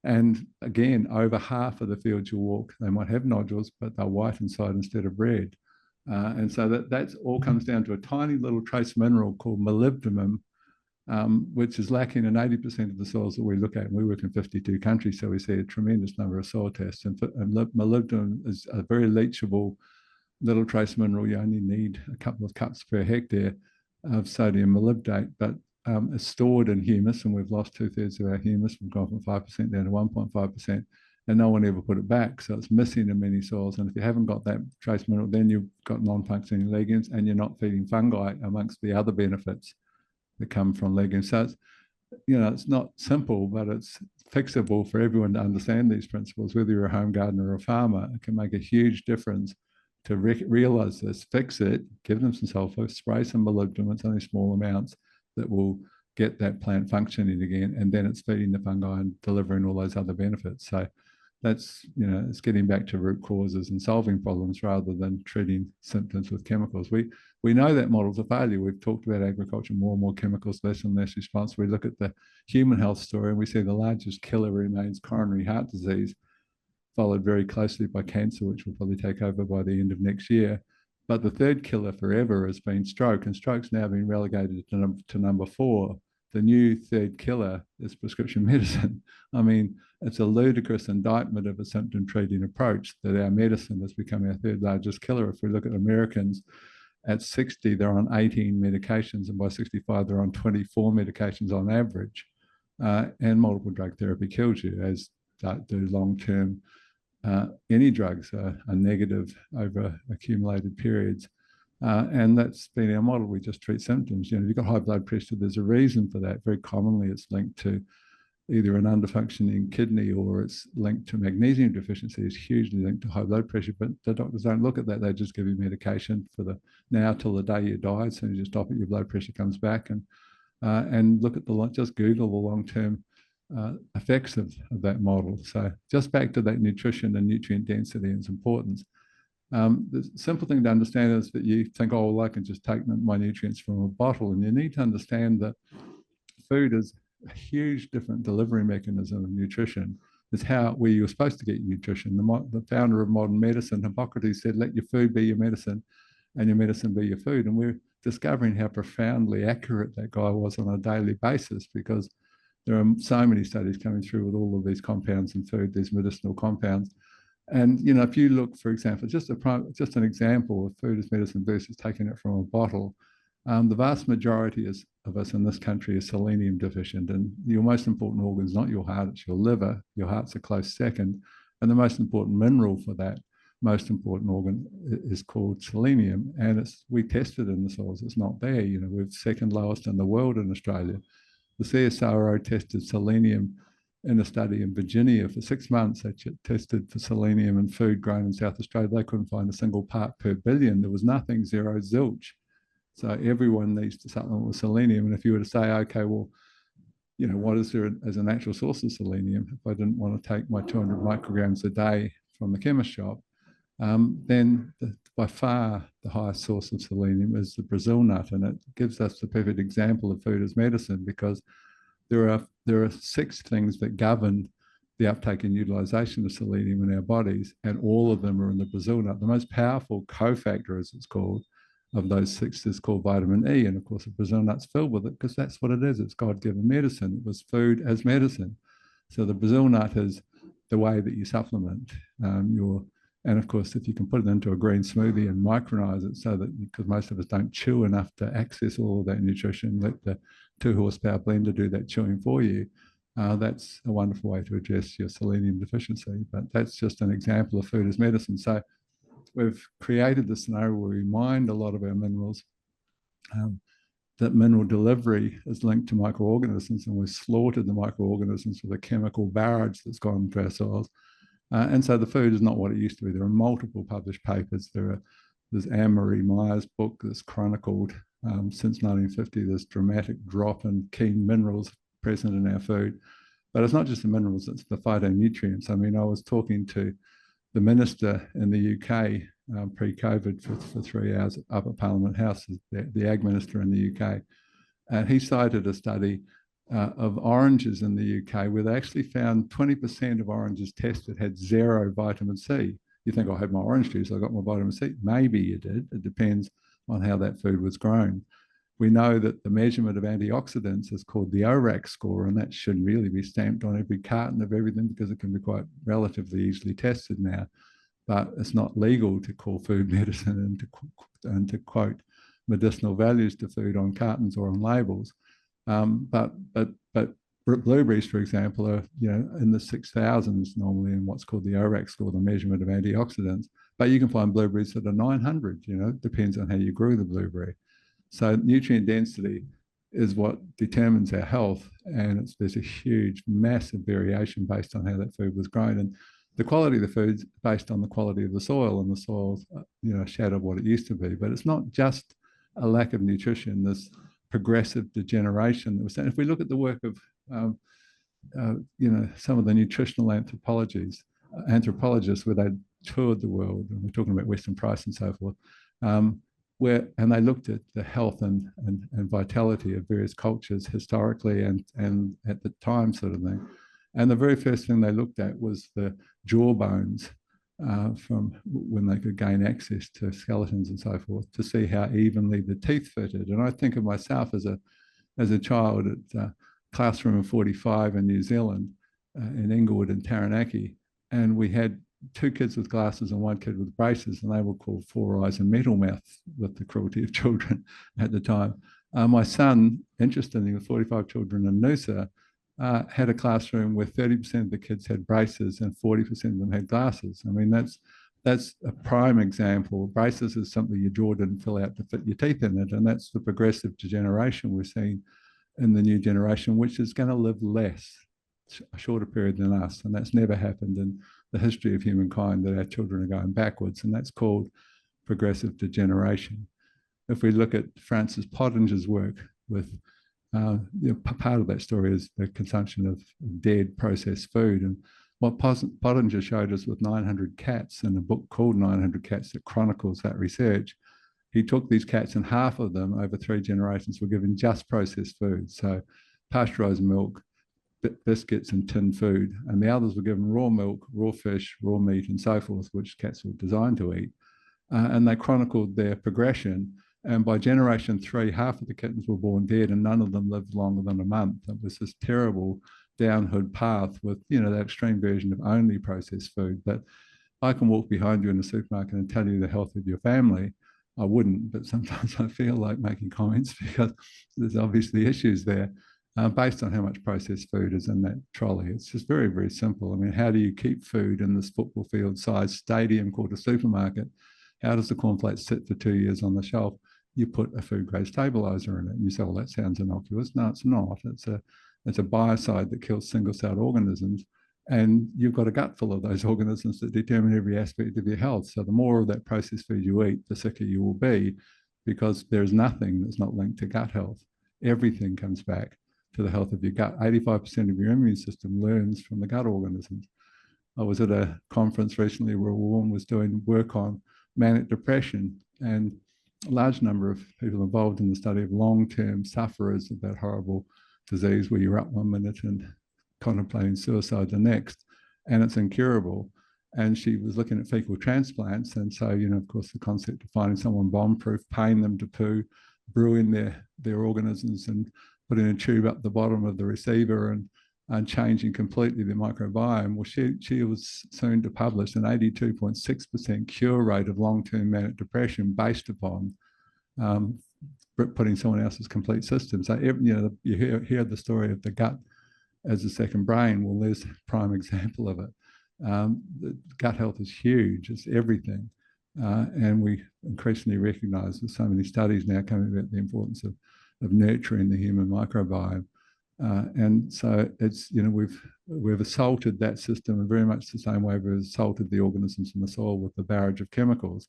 And again, over half of the fields you walk, they might have nodules, but they're white inside instead of red. And so that's all comes down to a tiny little trace mineral called molybdenum, which is lacking in 80% of the soils that we look at. And we work in 52 countries, so we see a tremendous number of soil tests. And molybdenum is a very leachable little trace mineral. You only need a couple of cups per hectare of sodium molybdate, but it's stored in humus, and we've lost 2/3 of our humus. We've gone from 5% down to 1.5%, and no one ever put it back. So it's missing in many soils. And if you haven't got that trace mineral, then you've got non-functioning legumes, and you're not feeding fungi amongst the other benefits that come from legumes. So it's, it's not simple, but it's fixable for everyone to understand these principles. Whether you're a home gardener or a farmer, it can make a huge difference to realize this, fix it, give them some sulfur, spray some molybdenum. It's only small amounts that will get that plant functioning again, and then it's feeding the fungi and delivering all those other benefits. So that's, it's getting back to root causes and solving problems rather than treating symptoms with chemicals. We know that model's a failure. We've talked about agriculture, more and more chemicals, less and less response. We look at the human health story and we see the largest killer remains coronary heart disease, followed very closely by cancer, which will probably take over by the end of next year. But the third killer forever has been stroke, and stroke's now been relegated to number 4. The new third killer is prescription medicine. I mean, it's a ludicrous indictment of a symptom treating approach that our medicine has become our third largest killer. If we look at Americans, at 60, they're on 18 medications, and by 65, they're on 24 medications on average. And multiple drug therapy kills you, as do long-term. Any drugs are negative over accumulated periods. And that's been our model. We just treat symptoms. If you've got high blood pressure, there's a reason for that. Very commonly, it's linked to either an underfunctioning kidney, or it's linked to magnesium deficiency. It's hugely linked to high blood pressure, but the doctors don't look at that. They just give you medication for the now till the day you die. As soon as you stop it, your blood pressure comes back. And look at just Google the long-term effects of that model. So just back to that nutrition and nutrient density and its importance. The simple thing to understand is that you think, oh, well, I can just take my nutrients from a bottle. And you need to understand that food is a huge different delivery mechanism of nutrition. It's where you're supposed to get your nutrition. The founder of modern medicine, Hippocrates, said, let your food be your medicine and your medicine be your food. And we're discovering how profoundly accurate that guy was on a daily basis, because there are so many studies coming through with all of these compounds in food, these medicinal compounds. And, if you look, for example, just an example of food as medicine versus taking it from a bottle, the vast majority of us in this country are selenium deficient. And your most important organ is not your heart, it's your liver. Your heart's a close second. And the most important mineral for that most important organ is called selenium. And we tested in the soils, it's not there. We're second lowest in the world in Australia. The CSIRO tested selenium in a study in Virginia for 6 months. They tested for selenium in food grown in South Australia. They couldn't find a single part per billion. There was nothing, zero, zilch. So everyone needs to supplement with selenium. And if you were to say, okay, well, what is there as a natural source of selenium? If I didn't want to take my 200 micrograms a day from the chemist shop, then by far the highest source of selenium is the Brazil nut. And it gives us the perfect example of food as medicine, because there are 6 things that govern the uptake and utilization of selenium in our bodies, and all of them are in the Brazil nut. The most powerful cofactor, as it's called, of those 6 is called vitamin E. And of course, the Brazil nut's filled with it, because that's what it is. It's God-given medicine. It was food as medicine. So the Brazil nut is the way that you supplement and of course, if you can put it into a green smoothie and micronize it, so that, because most of us don't chew enough to access all of that nutrition, let the 2-horsepower blender do that chewing for you. That's a wonderful way to address your selenium deficiency. But that's just an example of food as medicine. So we've created the scenario where we mine a lot of our minerals. That mineral delivery is linked to microorganisms, and we've slaughtered the microorganisms with a chemical barrage that's gone into our soils. And so the food is not what it used to be. There are multiple published papers. There's Anne-Marie Meyer's book that's chronicled since 1950, this dramatic drop in key minerals present in our food. But it's not just the minerals, it's the phytonutrients. I mean, I was talking to the minister in the UK pre-COVID for 3 hours up at Parliament House, the Ag Minister in the UK. And he cited a study of oranges in the UK, where they actually found 20% of oranges tested had zero vitamin C. You think, I had my orange juice, I got my vitamin C. Maybe you did. It depends on how that food was grown. We know that the measurement of antioxidants is called the ORAC score, and that should really be stamped on every carton of everything because it can be quite relatively easily tested now. But it's not legal to call food medicine and to quote medicinal values to food on cartons or on labels. But blueberries, for example, are in the 6,000s normally in what's called the ORAC score, the measurement of antioxidants. But you can find blueberries that are 900. Depends on how you grew the blueberry. So nutrient density is what determines our health, and there's a huge, massive variation based on how that food was grown. And the quality of the food's based on the quality of the soil, and the soil's a shadow of what it used to be. But it's not just a lack of nutrition. There's progressive degeneration. If we look at the work of some of the nutritional anthropologists, where they toured the world, and we're talking about Weston Price and so forth, and they looked at the health and vitality of various cultures historically and at the time, sort of thing. And the very first thing they looked at was the jaw bones from when they could gain access to skeletons and so forth, to see how evenly the teeth fitted. And I think of myself as a child at classroom of 45 in New Zealand, in Inglewood and Taranaki, and we had 2 kids with glasses and 1 kid with braces, and they were called Four Eyes and Metal Mouth, with the cruelty of children at the time. My son, interestingly, with 45 children in Noosa, had a classroom where 30% of the kids had braces and 40% of them had glasses. I mean, that's a prime example. Braces is something your jaw didn't fill out to fit your teeth in it, and that's the progressive degeneration we're seeing in the new generation, which is going to live less, a shorter period than us. And that's never happened in the history of humankind, that our children are going backwards, and that's called progressive degeneration. If we look at Francis Pottinger's work with part of that story is the consumption of dead processed food. And what Pottinger showed us with 900 cats in a book called 900 Cats that chronicles that research, he took these cats and half of them over 3 generations were given just processed food. So pasteurized milk, biscuits and tinned food. And the others were given raw milk, raw fish, raw meat and so forth, which cats were designed to eat. And they chronicled their progression. And by generation 3, half of the kittens were born dead and none of them lived longer than a month. It was this terrible downward path with, that extreme version of only processed food. But I can walk behind you in the supermarket and tell you the health of your family. I wouldn't, but sometimes I feel like making comments because there's obviously issues there based on how much processed food is in that trolley. It's just very, very simple. I mean, how do you keep food in this football field size stadium called a supermarket? How does the cornflakes sit for 2 years on the shelf? You put a food grade stabilizer in it, and you say, well, that sounds innocuous. No, it's not. It's a biocide that kills single-celled organisms, and you've got a gut full of those organisms that determine every aspect of your health. So the more of that processed food you eat, the sicker you will be, because there's nothing that's not linked to gut health. Everything comes back to the health of your gut. 85% of your immune system learns from the gut organisms. I was at a conference recently where a woman was doing work on manic depression, and a large number of people involved in the study of long-term sufferers of that horrible disease where you're up 1 minute and contemplating suicide the next, and it's incurable. And she was looking at fecal transplants. And so, of course, the concept of finding someone bomb-proof, paying them to poo, brewing their organisms and putting a tube up the bottom of the receiver and changing completely the microbiome. Well, she was soon to publish an 82.6% cure rate of long-term manic depression based upon putting someone else's complete system. So, you hear the story of the gut as a second brain. Well, there's a prime example of it. The gut health is huge. It's everything. And we increasingly recognize there's so many studies now coming about the importance of nurturing the human microbiome. And so it's, we've assaulted that system in very much the same way we've assaulted the organisms in the soil with the barrage of chemicals.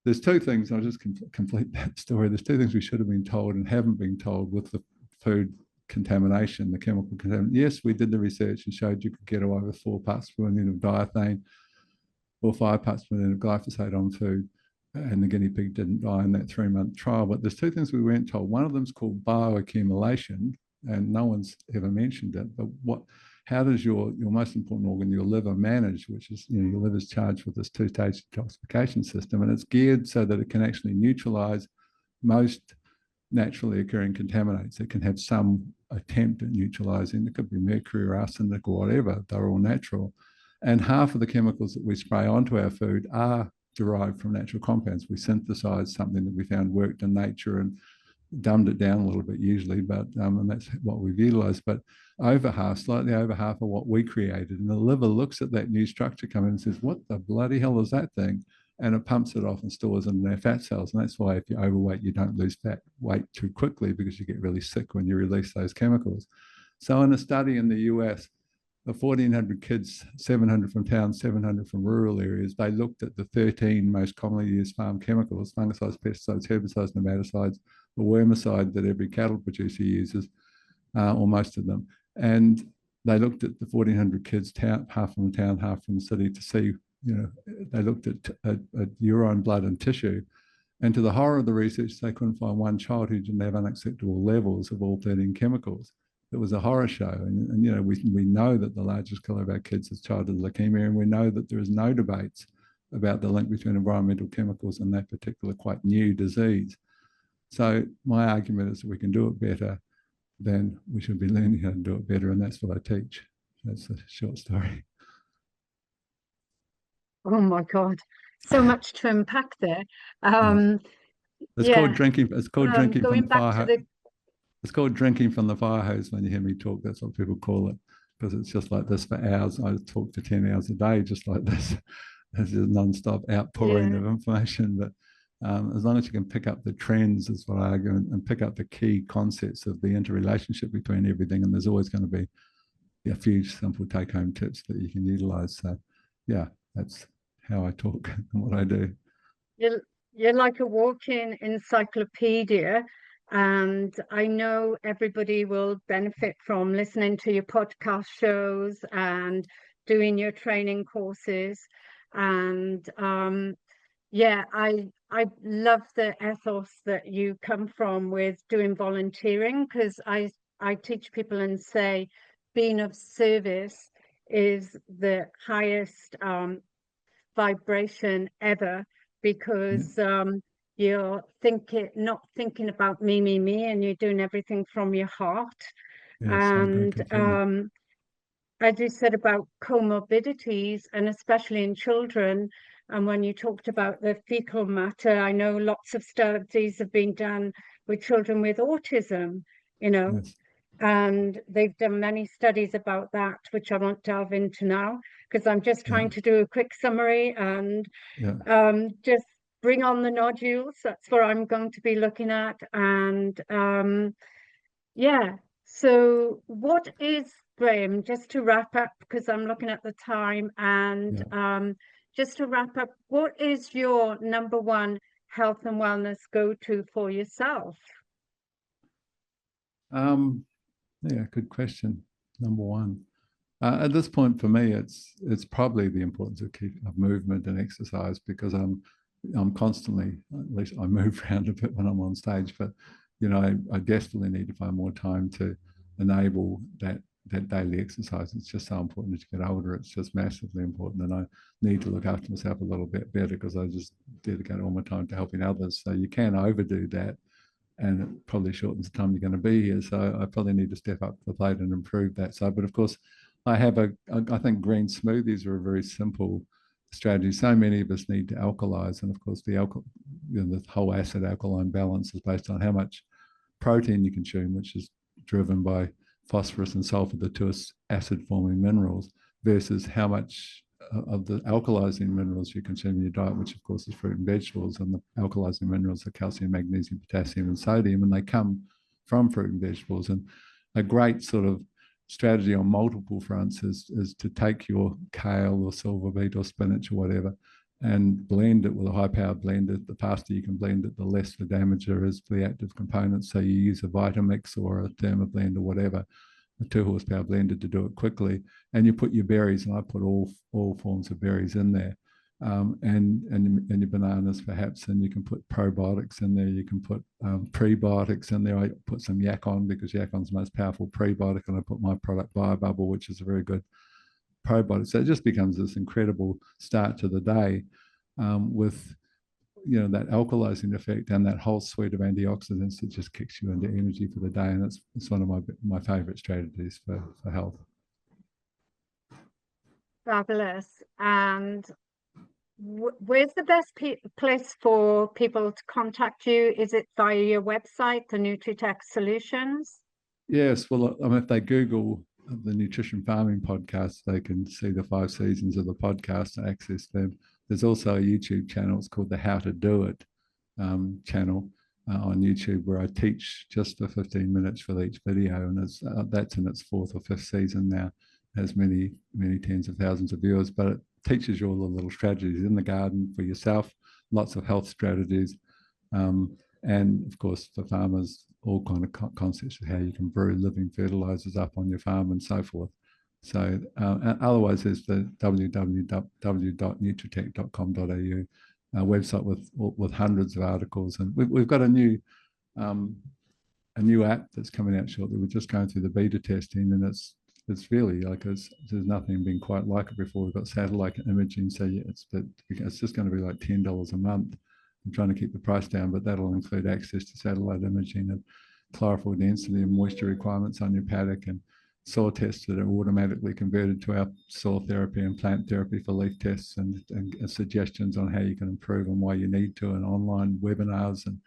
There's 2 things, I'll just complete that story. There's 2 things we should have been told and haven't been told with the food contamination, the chemical contamination. Yes, we did the research and showed you could get away with 4 parts per million of diethane or 5 parts per million of glyphosate on food, and the guinea pig didn't die in that 3-month trial. But there's 2 things we weren't told. One of them is called bioaccumulation, and no one's ever mentioned it. But how does your most important organ, your liver, manage, which is, your liver is charged with this two-stage detoxification system, and it's geared so that it can actually neutralize most naturally occurring contaminants. It can have some attempt at neutralizing. It could be mercury or arsenic or whatever. They're all natural. And half of the chemicals that we spray onto our food are derived from natural compounds. We synthesize something that we found worked in nature and dumbed it down a little bit usually, but and that's what we've utilized. But slightly over half of what we created. And the liver looks at that new structure come in and says, what the bloody hell is that thing? And it pumps it off and stores it in their fat cells. And that's why if you're overweight, you don't lose fat weight too quickly, because you get really sick when you release those chemicals. So in a study in the US, of 1,400 kids, 700 from towns, 700 from rural areas, they looked at the 13 most commonly used farm chemicals: fungicides, pesticides, herbicides, nematicides, the wormicide that every cattle producer uses, or most of them. And they looked at the 1,400 kids, half from the town, half from the city, to see, they looked at urine, blood, and tissue. And to the horror of the research, they couldn't find one child who didn't have unacceptable levels of all 13 chemicals. It was a horror show. And we know that the largest killer of our kids is childhood leukemia, and we know that there is no debates about the link between environmental chemicals and that particular quite new disease. So my argument is that we can do it better, then we should be learning how to do it better, and that's what I teach. That's a short story. Oh my God, so much to unpack there. It's called drinking. It's called drinking from the fire. It's called drinking from the fire hose. When you hear me talk, that's what people call it, because it's just like this for hours. I talk to 10 hours a day, just like this. This is non-stop outpouring of information. But as long as you can pick up the trends, is what I argue, and pick up the key concepts of the interrelationship between everything, and there's always going to be a few simple take-home tips that you can utilize. So, yeah, that's how I talk and what I do. You're like a walking encyclopedia. And I know everybody will benefit from listening to your podcast shows and doing your training courses. And I love the ethos that you come from with doing volunteering, because I teach people and say being of service is the highest vibration ever, because you're not thinking about me, and you're doing everything from your heart. Yes, and as you said about comorbidities, and especially in children, and when you talked about the fecal matter, I know lots of studies have been done with children with autism, Yes. and they've done many studies about that, which I won't delve into now, because I'm just trying to do a quick summary and just bring on the nodules. That's what I'm going to be looking at. And so what is, Graeme, just to wrap up, because I'm looking at the time, and just to wrap up, what is your number one health and wellness go-to for yourself? Good question. Number one. At this point for me, it's probably the importance of movement and exercise, because I'm constantly, at least I move around a bit when I'm on stage, but I desperately need to find more time to enable that daily exercise. It's just so important as you get older. It's just massively important, and I need to look after myself a little bit better, because I just dedicate all my time to helping others. So you can overdo that, and it probably shortens the time you're going to be here. So I probably need to step up to the plate and improve that. So, but of course, I think green smoothies are a very simple strategy. So many of us need to alkalize, and of course the whole acid alkaline balance is based on how much protein you consume, which is driven by phosphorus and sulfur, the two acid forming minerals, versus how much of the alkalizing minerals you consume in your diet, which of course is fruit and vegetables. And the alkalizing minerals are calcium, magnesium, potassium, and sodium, and they come from fruit and vegetables. And a great sort of strategy on multiple fronts is to take your kale or silver beet or spinach or whatever and blend it with a high-powered blender. The faster you can blend it, the less the damage there is for the active components. So you use a Vitamix or a Thermoblend or whatever, a 2-horsepower blender, to do it quickly. And you put your berries, and I put all forms of berries in there. and your bananas perhaps, and you can put probiotics in there, you can put prebiotics in there. I put some yak on because yakon's the most powerful prebiotic, and I put my product BioBubble, which is a very good probiotic. So it just becomes this incredible start to the day with that alkalizing effect and that whole suite of antioxidants that just kicks you into energy for the day. And it's one of my favorite strategies for health. Fabulous. And where's the best place for people to contact you? Is it via your website, the Nutri-Tech Solutions? Yes. Well, if they Google the Nutrition Farming Podcast, they can see the 5 seasons of the podcast and access them. There's also a YouTube channel. It's called the How to Do It channel on YouTube, where I teach just for 15 minutes for each video, and that's in its 4th or 5th season now. It has many tens of thousands of viewers, but it teaches you all the little strategies in the garden for yourself, lots of health strategies, and of course for farmers, all kind of concepts of how you can brew living fertilizers up on your farm and so forth. So otherwise, there's the www.nutritech.com.au website with hundreds of articles, and we've got a new app that's coming out shortly. We're just going through the beta testing, and it's really like there's nothing been quite like it before. We've got satellite imaging, so it's just going to be like $10 a month. I'm trying to keep the price down, but that'll include access to satellite imaging and chlorophyll density and moisture requirements on your paddock, and soil tests that are automatically converted to our soil therapy and plant therapy for leaf tests, and suggestions on how you can improve and why you need to, and online webinars. And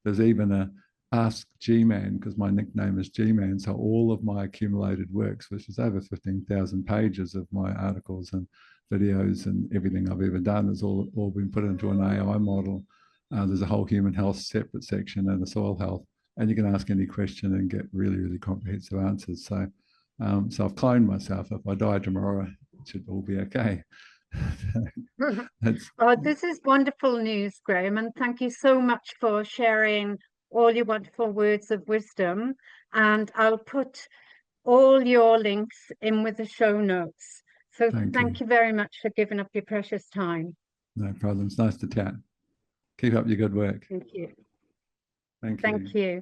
there's even a Ask G-Man, because my nickname is G-Man. So all of my accumulated works, which is over 15,000 pages of my articles and videos and everything I've ever done, has all been put into an AI model. There's a whole human health separate section and a soil health, and you can ask any question and get really, really comprehensive answers. So I've cloned myself. If I die tomorrow, it should all be okay. Oh, this is wonderful news, Graeme, and thank you so much for sharing all your wonderful words of wisdom. And I'll put all your links in with the show notes. So thank you very much for giving up your precious time. No problem. It's nice to chat. Keep up your good work. Thank you. Thank you. Thank you.